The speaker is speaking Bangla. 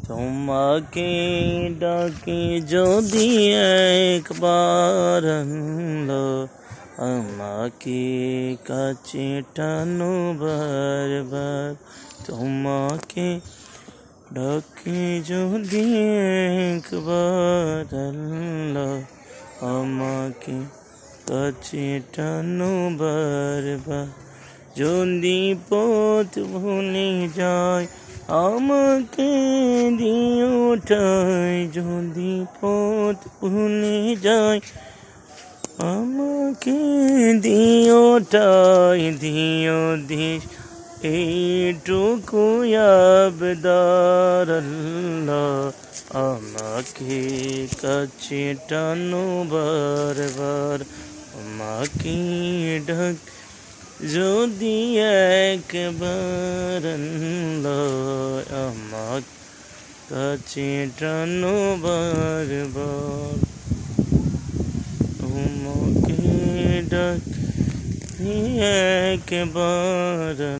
তোমাকে ডাকি যদি একবার আল্লাহ, আমাকে কাছে টানো বারবার। তোমাকে ডাকি যদি একবার আল্লাহ, আমাকে কাছে টানো বারবার। যদি পথ ভুলে যায় আমাকে দিও ঠাই, যদি পথ ভুলে যায় আমাকে দিও ঠাই, দিও দিস এইটুকু আবদার আল্লাহ, আমাকে কাছে টানো বারবার। আমাকে ডাক যদি একবার আল্লাহ, আমার কাছে টানো বারবার। তোমাকে ডাক একবার।